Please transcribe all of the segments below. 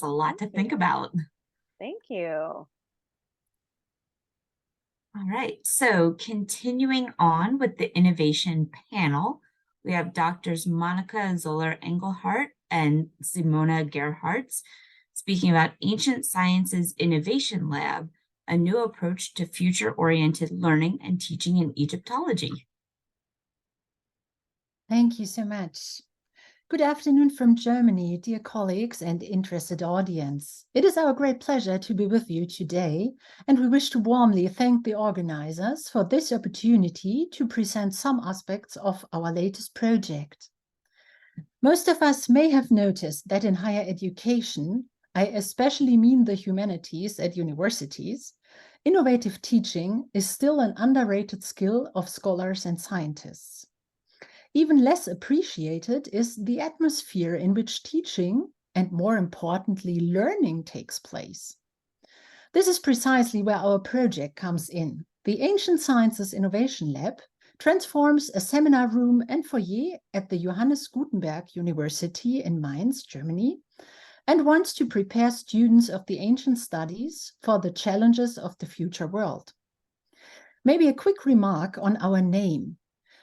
a lot to think about. Thank you. All right, so continuing on with the innovation panel, we have Doctors Monika Zöller-Engelhardt and Simone Gerhards speaking about Ancient Sciences Innovation Lab, a new approach to future-oriented learning and teaching in Egyptology. Thank you so much. Good afternoon from Germany, dear colleagues and interested audience. It is our great pleasure to be with you today, and we wish to warmly thank the organizers for this opportunity to present some aspects of our latest project. Most of us may have noticed that in higher education, I especially mean the humanities at universities, innovative teaching is still an underrated skill of scholars and scientists. Even less appreciated is the atmosphere in which teaching, and more importantly, learning takes place. This is precisely where our project comes in. The Ancient Sciences Innovation Lab transforms a seminar room and foyer at the Johannes Gutenberg University in Mainz, Germany, and wants to prepare students of the ancient studies for the challenges of the future world. Maybe a quick remark on our name.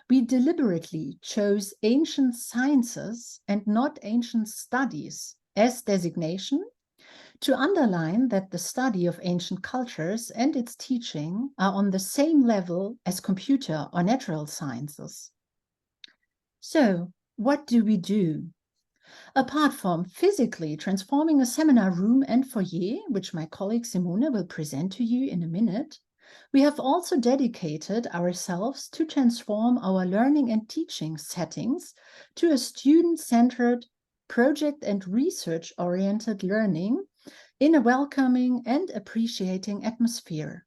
We deliberately chose ancient sciences and not ancient studies as designation to underline that the study of ancient cultures and its teaching are on the same level as computer or natural sciences. So, what do we do? Apart from physically transforming a seminar room and foyer, which my colleague Simone will present to you in a minute, we have also dedicated ourselves to transform our learning and teaching settings to a student-centered, project and research-oriented learning in a welcoming and appreciating atmosphere.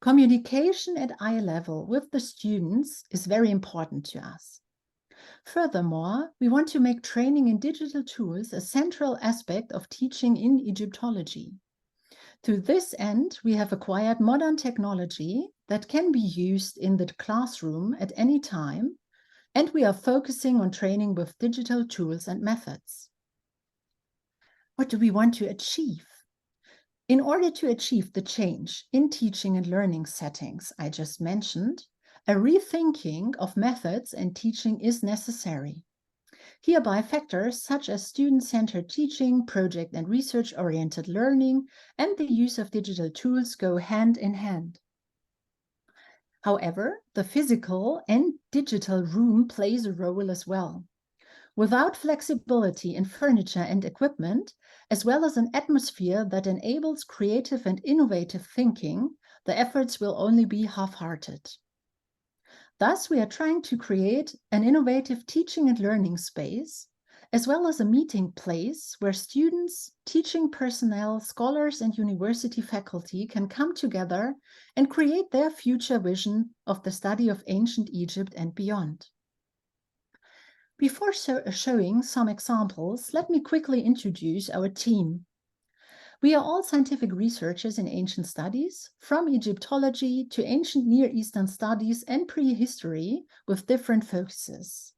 Communication at eye level with the students is very important to us. Furthermore, we want to make training in digital tools a central aspect of teaching in Egyptology. To this end, we have acquired modern technology that can be used in the classroom at any time, and we are focusing on training with digital tools and methods. What do we want to achieve? In order to achieve the change in teaching and learning settings I just mentioned, a rethinking of methods and teaching is necessary. Hereby, factors such as student-centered teaching, project and research-oriented learning, and the use of digital tools go hand in hand. However, the physical and digital room plays a role as well. Without flexibility in furniture and equipment, as well as an atmosphere that enables creative and innovative thinking, the efforts will only be half-hearted. Thus, we are trying to create an innovative teaching and learning space, as well as a meeting place where students, teaching personnel, scholars, and university faculty can come together and create their future vision of the study of ancient Egypt and beyond. Before showing some examples, let me quickly introduce our team. We are all scientific researchers in ancient studies, from Egyptology to ancient Near Eastern studies and prehistory, with different focuses.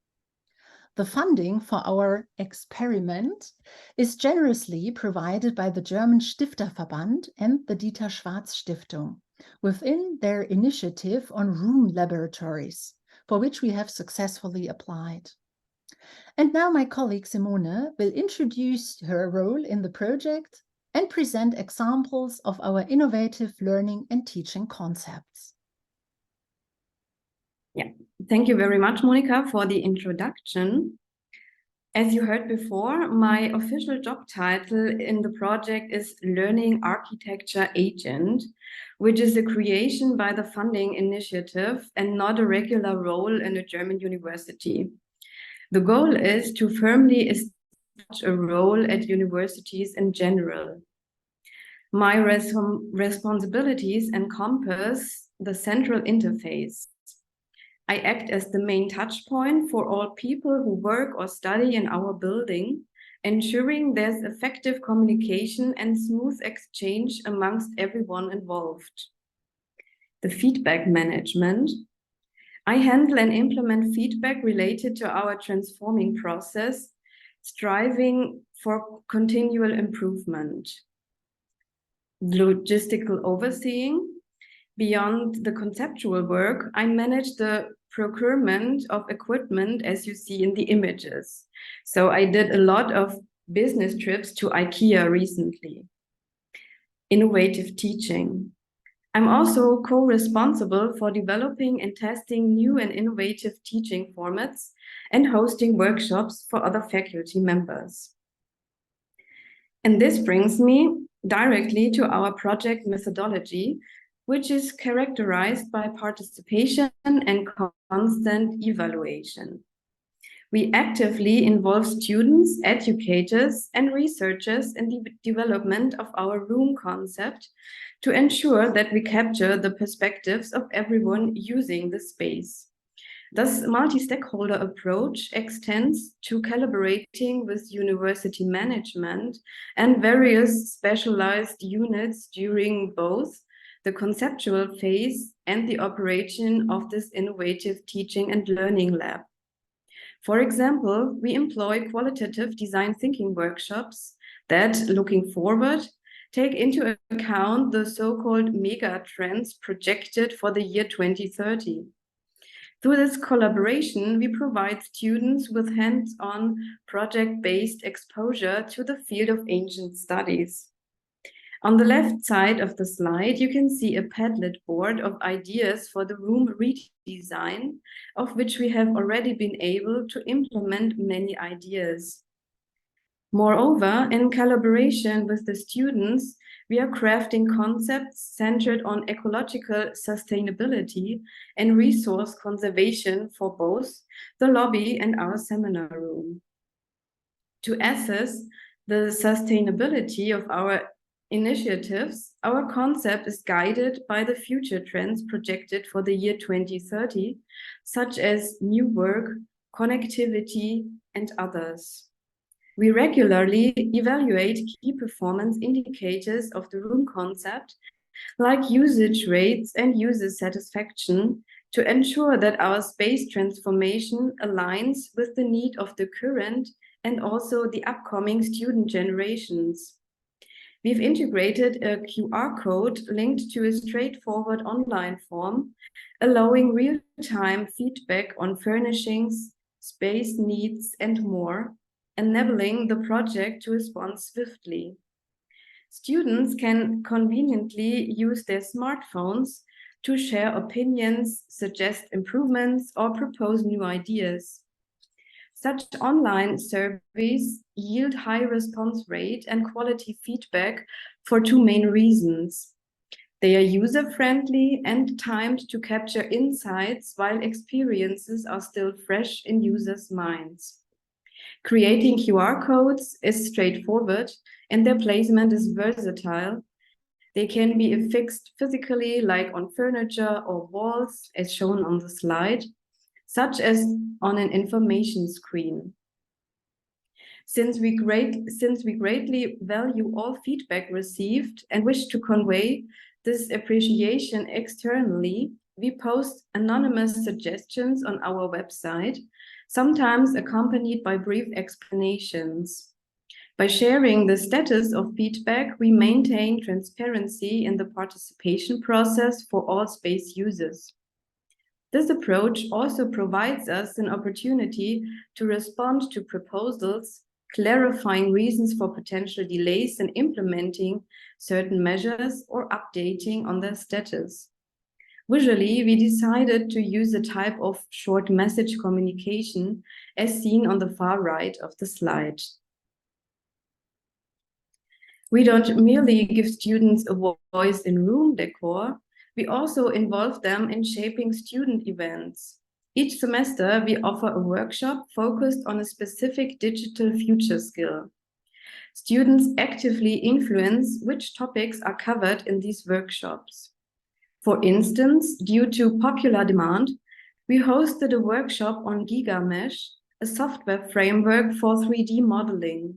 The funding for our experiment is generously provided by the German Stifterverband and the Dieter Schwarz Stiftung, within their initiative on room laboratories, for which we have successfully applied. And now my colleague Simone will introduce her role in the project and present examples of our innovative learning and teaching concepts. Yeah, thank you very much, Monika, for the introduction. As you heard before, my official job title in the project is Learning Architecture Agent, which is a creation by the funding initiative and not a regular role in a German university. The goal is to firmly establish a role at universities in general. My responsibilities encompass the central interface. I act as the main touch point for all people who work or study in our building, ensuring there's effective communication and smooth exchange amongst everyone involved. The feedback management. I handle and implement feedback related to our transforming process, striving for continual improvement. Logistical overseeing. Beyond the conceptual work, I manage the procurement of equipment, as you see in the images. So I did a lot of business trips to IKEA recently. Innovative teaching. I'm also co-responsible for developing and testing new and innovative teaching formats and hosting workshops for other faculty members. And this brings me directly to our project methodology, which is characterized by participation and constant evaluation. We actively involve students, educators, and researchers in the development of our room concept to ensure that we capture the perspectives of everyone using the space. This multi-stakeholder approach extends to collaborating with university management and various specialized units during both the conceptual phase and the operation of this innovative teaching and learning lab. For example, we employ qualitative design thinking workshops that, looking forward, take into account the so-called mega trends projected for the year 2030. Through this collaboration, we provide students with hands-on project-based exposure to the field of ancient studies. On the left side of the slide, you can see a Padlet board of ideas for the room redesign, of which we have already been able to implement many ideas. Moreover, in collaboration with the students, we are crafting concepts centered on ecological sustainability and resource conservation for both the lobby and our seminar room. To assess the sustainability of our initiatives, our concept is guided by the future trends projected for the year 2030, such as new work, connectivity, and others. We regularly evaluate key performance indicators of the room concept, like usage rates and user satisfaction, to ensure that our space transformation aligns with the need of the current and also the upcoming student generations. We've integrated a QR code linked to a straightforward online form, allowing real-time feedback on furnishings, space needs, and more, enabling the project to respond swiftly. Students can conveniently use their smartphones to share opinions, suggest improvements, or propose new ideas. Such online surveys yield high response rate and quality feedback for two main reasons. They are user-friendly and timed to capture insights while experiences are still fresh in users' minds. Creating QR codes is straightforward and their placement is versatile. They can be affixed physically, like on furniture or walls, as shown on the slide, such as on an information screen. Since we greatly value all feedback received and wish to convey this appreciation externally, we post anonymous suggestions on our website, sometimes accompanied by brief explanations. By sharing the status of feedback, we maintain transparency in the participation process for all space users. This approach also provides us an opportunity to respond to proposals, clarifying reasons for potential delays in implementing certain measures or updating on their status. Visually, we decided to use a type of short message communication as seen on the far right of the slide. We don't merely give students a voice in room decor, we also involve them in shaping student events. Each semester, we offer a workshop focused on a specific digital future skill. Students actively influence which topics are covered in these workshops. For instance, due to popular demand, we hosted a workshop on GigaMesh, a software framework for 3D modeling.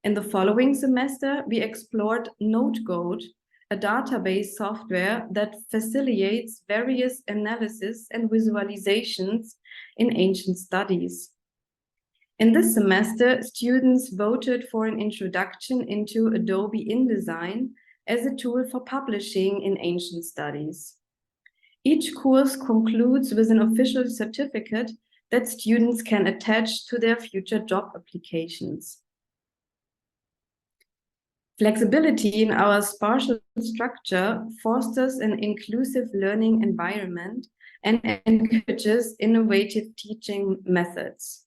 In the following semester, we explored NodeGoat, a database software that facilitates various analysis and visualizations in ancient studies. In this semester, students voted for an introduction into Adobe InDesign as a tool for publishing in ancient studies. Each course concludes with an official certificate that students can attach to their future job applications. Flexibility in our spatial structure fosters an inclusive learning environment and encourages innovative teaching methods.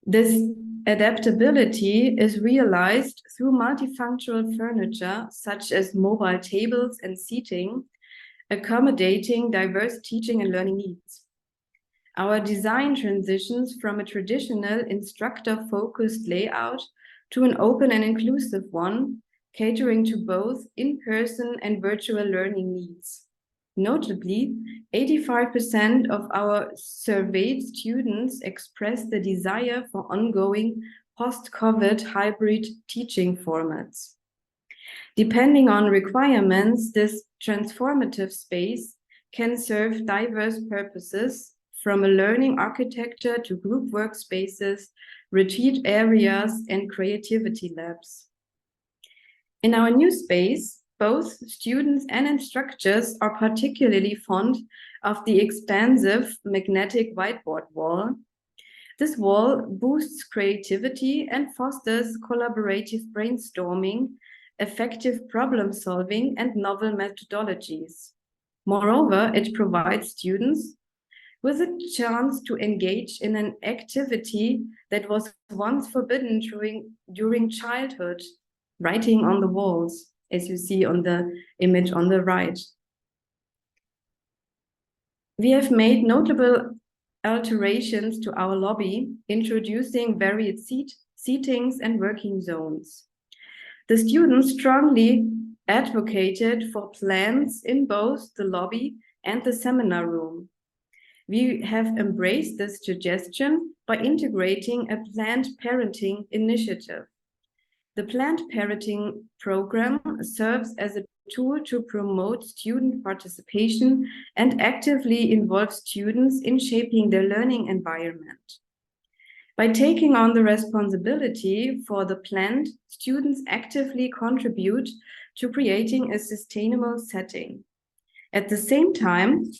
This adaptability is realized through multifunctional furniture, such as mobile tables and seating, accommodating diverse teaching and learning needs. Our design transitions from a traditional instructor-focused layout to an open and inclusive one, catering to both in-person and virtual learning needs. Notably, 85% of our surveyed students expressed the desire for ongoing post-COVID hybrid teaching formats. Depending on requirements, this transformative space can serve diverse purposes, from a learning architecture to group workspaces, retreat areas, and creativity labs. In our new space, both students and instructors are particularly fond of the expansive magnetic whiteboard wall. This wall boosts creativity and fosters collaborative brainstorming, effective problem solving, and novel methodologies. Moreover, it provides students with a chance to engage in an activity that was once forbidden during childhood, writing on the walls, as you see on the image on the right. We have made notable alterations to our lobby, introducing varied seatings and working zones. The students strongly advocated for plants in both the lobby and the seminar room. We have embraced this suggestion by integrating a planned parenting initiative. The planned parenting program serves as a tool to promote student participation and actively involve students in shaping their learning environment. By taking on the responsibility for the plant, students actively contribute to creating a sustainable setting. At the same time,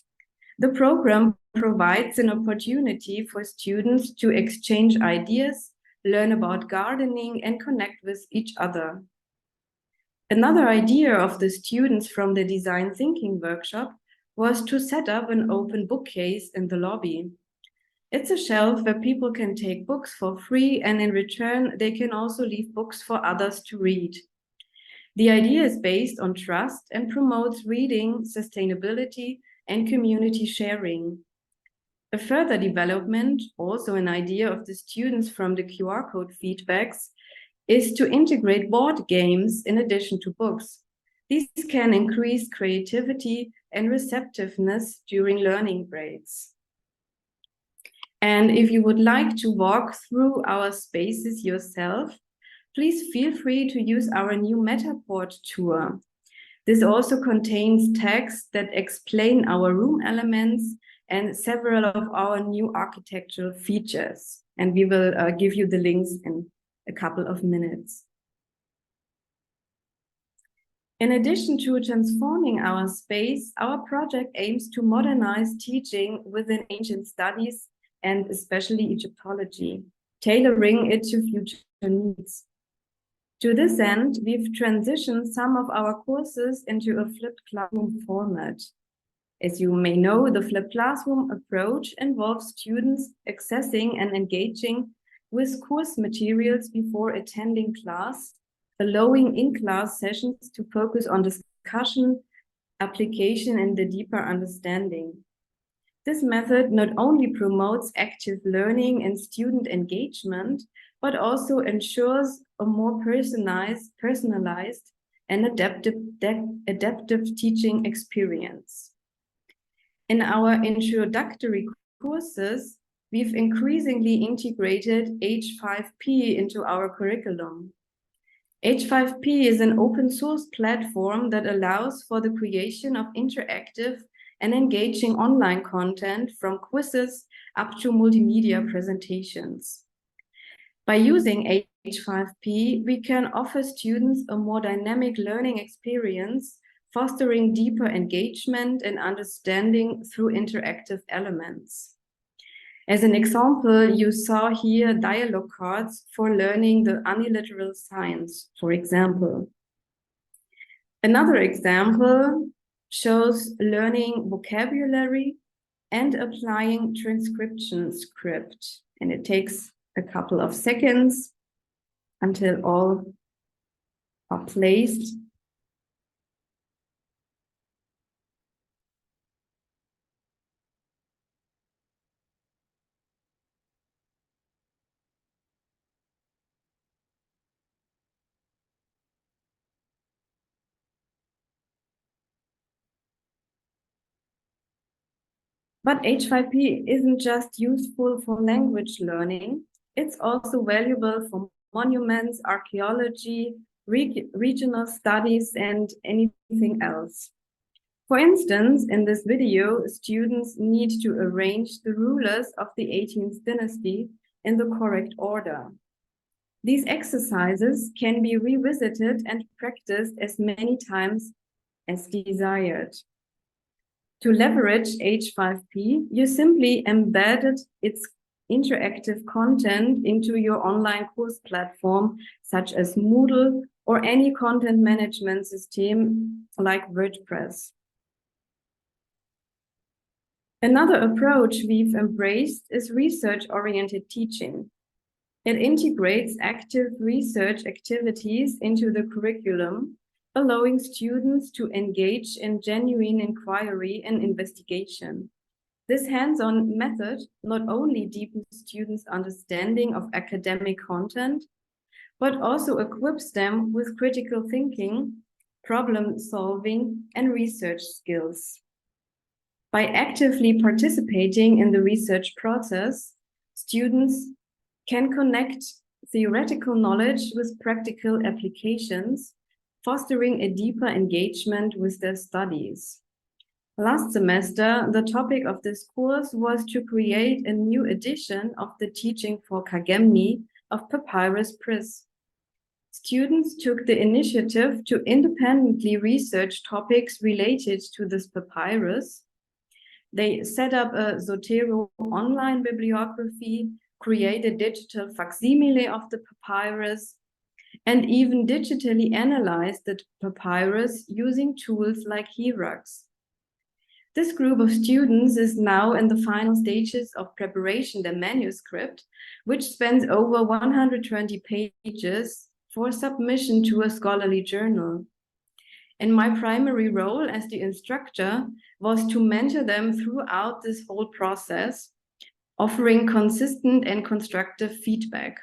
the program provides an opportunity for students to exchange ideas, learn about gardening, and connect with each other. Another idea of the students from the design thinking workshop was to set up an open bookcase in the lobby. It's a shelf where people can take books for free, and in return, they can also leave books for others to read. The idea is based on trust and promotes reading, sustainability, and community sharing. A further development, also an idea of the students from the QR code feedbacks, is to integrate board games in addition to books. These can increase creativity and receptiveness during learning breaks. And if you would like to walk through our spaces yourself, please feel free to use our new Metaport tour. This also contains tags that explain our room elements and several of our new architectural features. And we will give you the links in a couple of minutes. In addition to transforming our space, our project aims to modernize teaching within ancient studies and especially Egyptology, tailoring it to future needs. To this end, we've transitioned some of our courses into a flipped classroom format. As you may know, the flipped classroom approach involves students accessing and engaging with course materials before attending class, allowing in-class sessions to focus on discussion, application, and the deeper understanding. This method not only promotes active learning and student engagement, but also ensures a more personalized and adaptive teaching experience. In our introductory courses, we've increasingly integrated H5P into our curriculum. H5P is an open source platform that allows for the creation of interactive and engaging online content, from quizzes up to multimedia presentations. By using H5P, we can offer students a more dynamic learning experience, fostering deeper engagement and understanding through interactive elements. As an example, you saw here dialogue cards for learning the uniliteral signs, for example. Another example shows learning vocabulary and applying transcription script. And it takes a couple of seconds until all are placed. But H5P isn't just useful for language learning, it's also valuable for monuments, archaeology, regional studies, and anything else. For instance, in this video, students need to arrange the rulers of the 18th dynasty in the correct order. These exercises can be revisited and practiced as many times as desired. To leverage H5P, you simply embedded its interactive content into your online course platform, such as Moodle or any content management system like WordPress. Another approach we've embraced is research-oriented teaching. It integrates active research activities into the curriculum, allowing students to engage in genuine inquiry and investigation. This hands-on method not only deepens students' understanding of academic content, but also equips them with critical thinking, problem solving, and research skills. By actively participating in the research process, students can connect theoretical knowledge with practical applications, fostering a deeper engagement with their studies. Last semester, the topic of this course was to create a new edition of the teaching for Kagemni of Papyrus Pris. Students took the initiative to independently research topics related to this papyrus. They set up a Zotero online bibliography, created digital facsimile of the papyrus, and even digitally analyzed the papyrus using tools like HERAX. This group of students is now in the final stages of preparation the manuscript, which spans over 120 pages for submission to a scholarly journal. And my primary role as the instructor was to mentor them throughout this whole process, offering consistent and constructive feedback.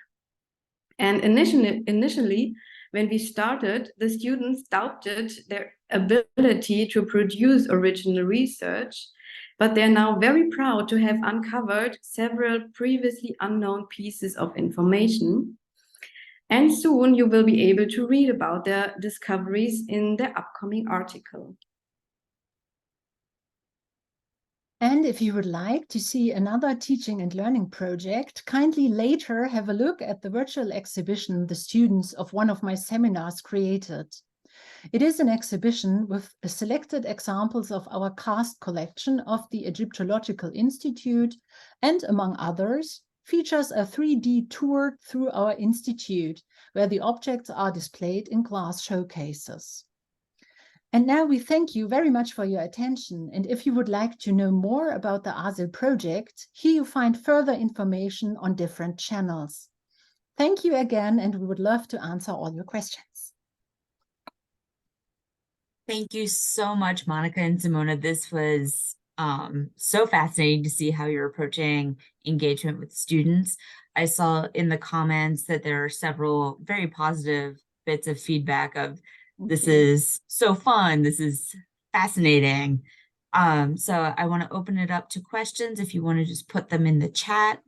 And initially, when we started, the students doubted their ability to produce original research, but they're now very proud to have uncovered several previously unknown pieces of information. And soon you will be able to read about their discoveries in the upcoming article. And if you would like to see another teaching and learning project, kindly later have a look at the virtual exhibition the students of one of my seminars created. It is an exhibition with selected examples of our cast collection of the Egyptological Institute and, among others, features a 3D tour through our institute, where the objects are displayed in glass showcases. And now we thank you very much for your attention. And if you would like to know more about the ASIL project, here you find further information on different channels. Thank you again, and we would love to answer all your questions. Thank you so much, Monika and Simona. This was so fascinating to see how you're approaching engagement with students. I saw in the comments that there are several very positive bits of feedback of this is so fun, this is fascinating. So I want to open it up to questions if you want to just put them in the chat,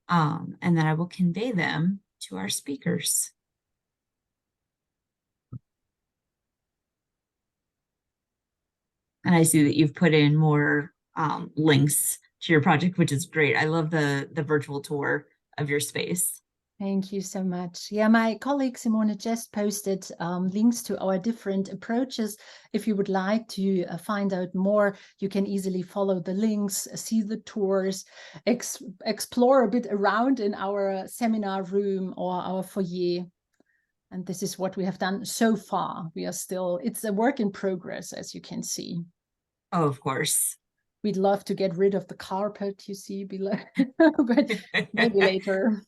and then I will convey them to our speakers. And I see that you've put in more links to your project, which is great. I love the virtual tour of your space. Thank you so much. Yeah, my colleague Simone just posted links to our different approaches. If you would like to find out more, you can easily follow the links, see the tours, explore a bit around in our seminar room or our foyer. And this is what we have done so far. We are still, it's a work in progress, as you can see. Oh, of course. We'd love to get rid of the carpet you see below, but maybe later.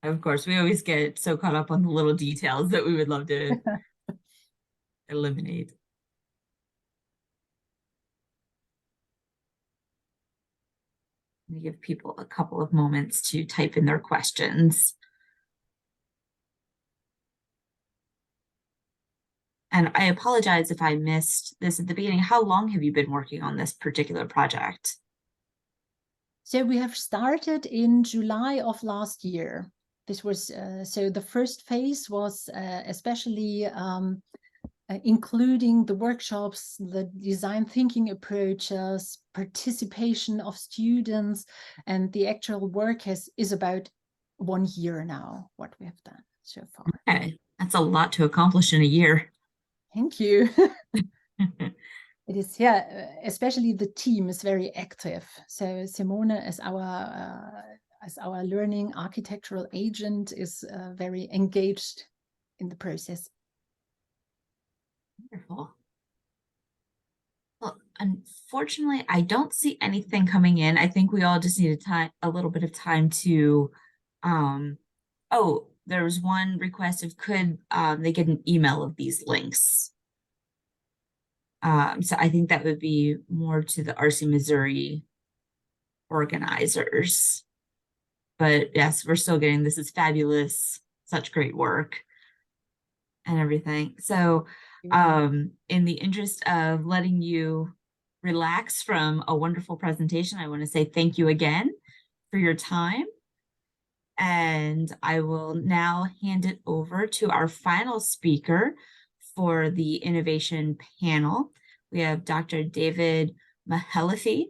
Of course, we always get so caught up on the little details that we would love to eliminate. Let me give people a couple of moments to type in their questions. And I apologize if I missed this at the beginning. How long have you been working on this particular project? So we have started in July of last year. This was, so the first phase was especially including the workshops, the design thinking approaches, participation of students, and the actual work is about 1 year now, what we have done so far. Okay, that's a lot to accomplish in a year. Thank you. It is, yeah, especially the team is very active. So Simone as our learning architectural agent is very engaged in the process. Wonderful. Well, unfortunately, I don't see anything coming in. I think we all just need a little bit of time to, oh, there was one request of could they get an email of these links? So I think that would be more to the ARCE Missouri organizers. But yes, we're still getting, this is fabulous, such great work and everything. So in the interest of letting you relax from a wonderful presentation, I want to say thank you again for your time. And I will now hand it over to our final speaker for the innovation panel. We have Dr. David Mahalathi.